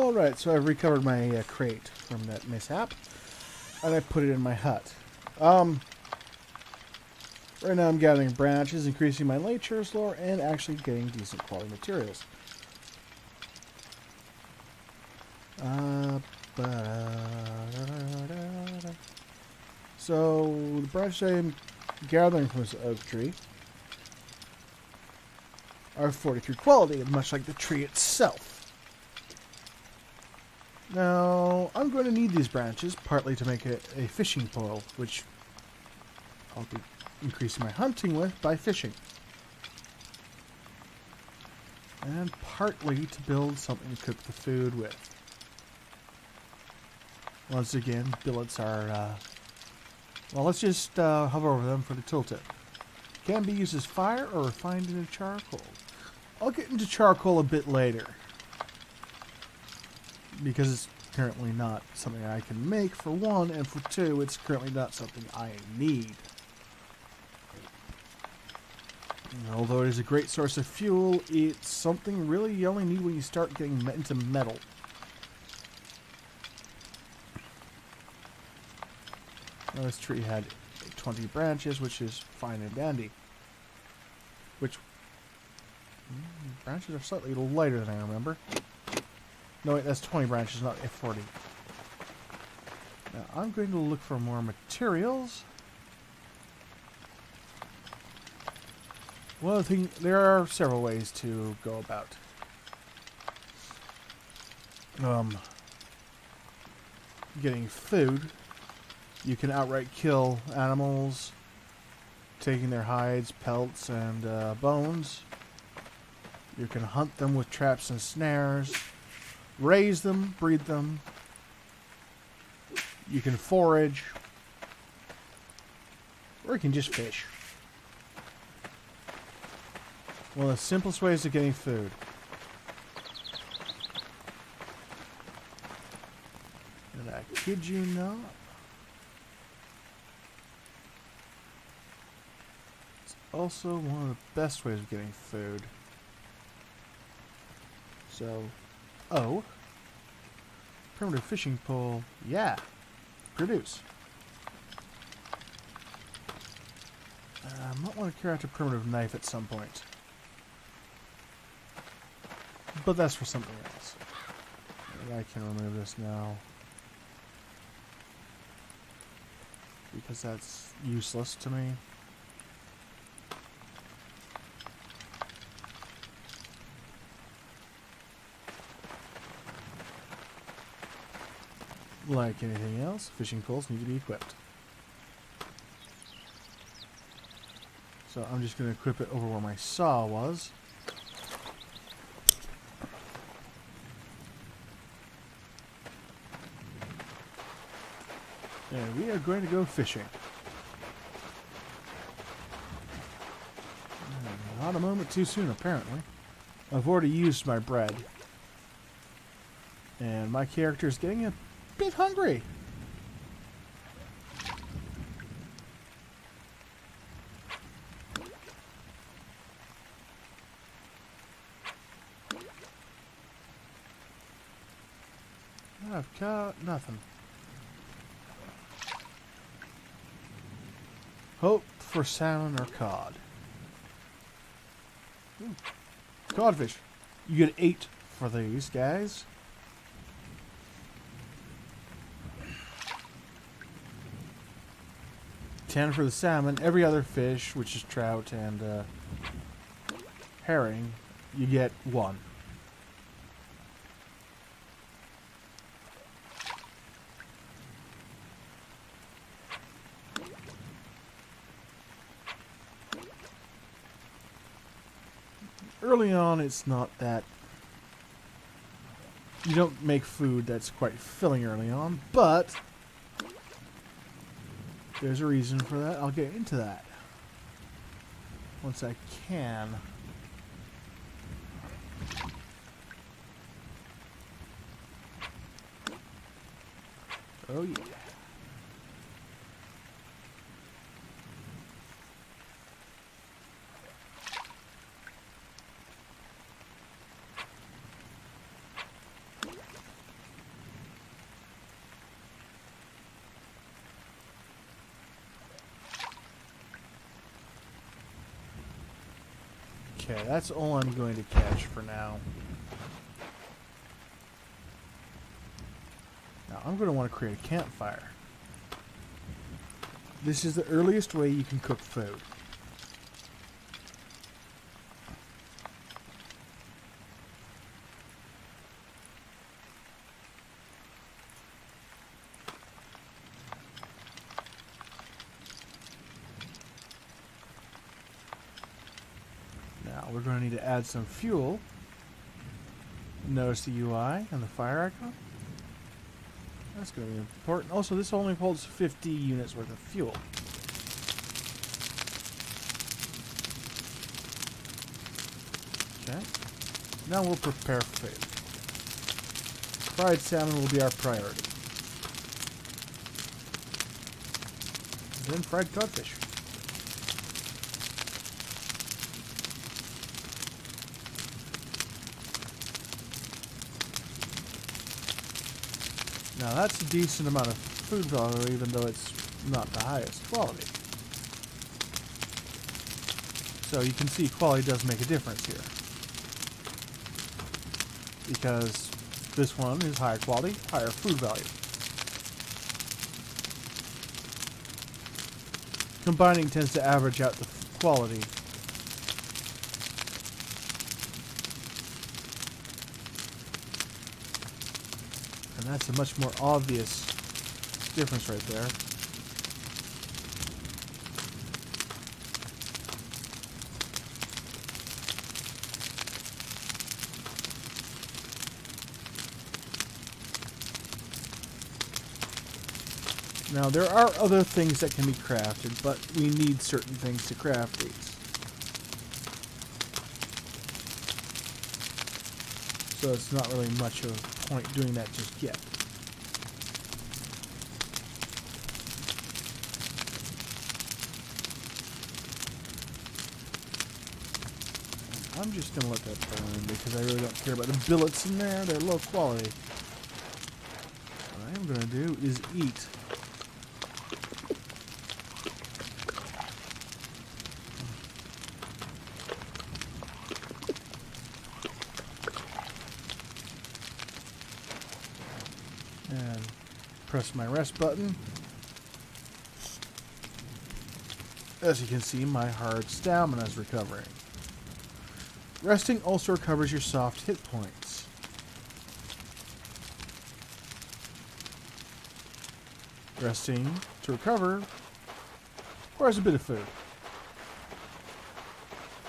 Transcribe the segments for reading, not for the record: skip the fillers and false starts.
Alright, so I've recovered my crate from that mishap. And I put it in my hut. Right now I'm gathering branches, increasing my nature's lore, and actually getting decent quality materials. So, the branches I'm gathering from this oak tree are 43 quality, much like the tree itself. Now, I'm going to need these branches, partly to make a fishing pole, which I'll be increasing my hunting with by fishing. And partly to build something to cook the food with. Once again, billets are, well, let's just hover over them for the tooltip. Can be used as fire or refined into charcoal. I'll get into charcoal a bit later, because it's currently not something I can make, for one, and for two, it's currently not something I need. And although it is a great source of fuel, it's something really you only need when you start getting into metal. Now, this tree had 20 branches, which is fine and dandy. Which branches are slightly lighter than I remember. No, wait, that's 20 branches, not 40. Now, I'm going to look for more materials. Well, there are several ways to go about getting food. You can outright kill animals, taking their hides, pelts, and bones. You can hunt them with traps and snares, raise them, breed them. You can forage, or you can just fish. One of the simplest ways of getting food. And I kid you not, it's also one of the best ways of getting food. So, primitive fishing pole, yeah, produce. I might want to carry out a primitive knife at some point. But that's for something else. I can remove this now, because that's useless to me. Like anything else, fishing poles need to be equipped. So I'm just going to equip it over where my saw was. And we are going to go fishing. Not a moment too soon, apparently. I've already used my bread. And my character is getting a bit hungry. I've caught nothing. Hope for salmon or cod. Ooh. Codfish. You get 8 for these guys. $10 for the salmon. Every other fish, which is trout and herring, you get 1. Early on, it's not that... You don't make food that's quite filling early on, but... There's a reason for that. I'll get into that once I can. Oh yeah. Okay, that's all I'm going to catch for now. Now I'm going to want to create a campfire. This is the earliest way you can cook food. Now we're going to need to add some fuel. Notice the UI and the fire icon. That's going to be important. Also, this only holds 50 units worth of fuel. Okay. Now we'll prepare food. Fried salmon will be our priority. Then fried codfish. Now that's a decent amount of food value, even though it's not the highest quality. So you can see quality does make a difference here. Because this one is higher quality, higher food value. Combining tends to average out the quality. And that's a much more obvious difference right there. Now, there are other things that can be crafted, but we need certain things to craft these. So it's not really much of a point doing that just yet. I'm just going to let that burn because I really don't care about the billets in there. They're low quality. What I'm going to do is eat. And press my rest button. As you can see, my hard stamina is recovering. Resting also recovers your soft hit points. Resting to recover requires a bit of food,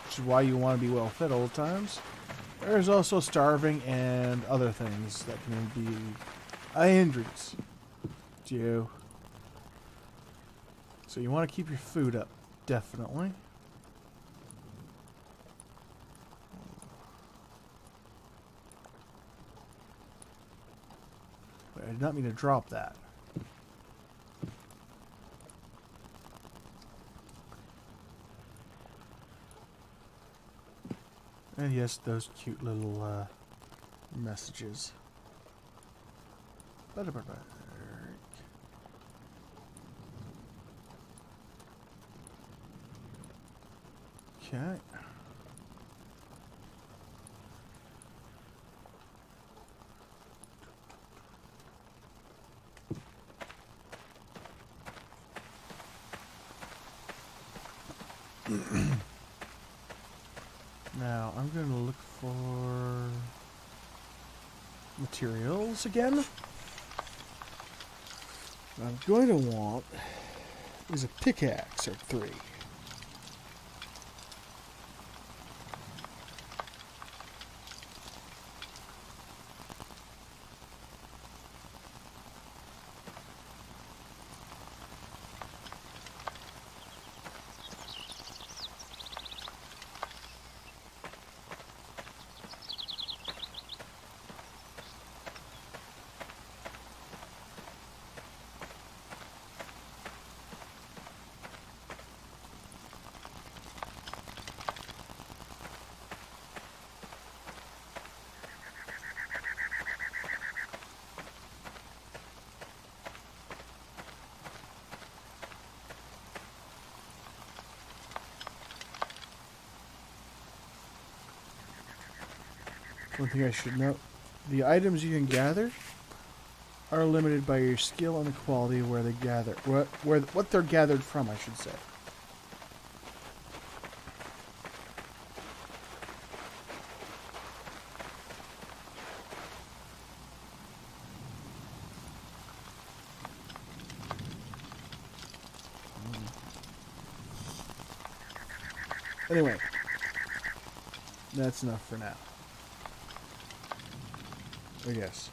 which is why you want to be well fed all the times. There's also starving and other things that can be a hindrance to you. So you want to keep your food up, definitely. I did not mean to drop that. And yes, those cute little messages. Okay. Now, I'm going to look for materials again. What I'm going to want is a pickaxe or 3. One thing I should note, the items you can gather are limited by your skill and the quality of where they gather, what they're gathered from, I should say. Anyway, that's enough for now, I guess.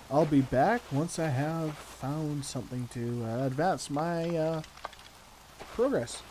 I'll be back once I have found something to advance my progress.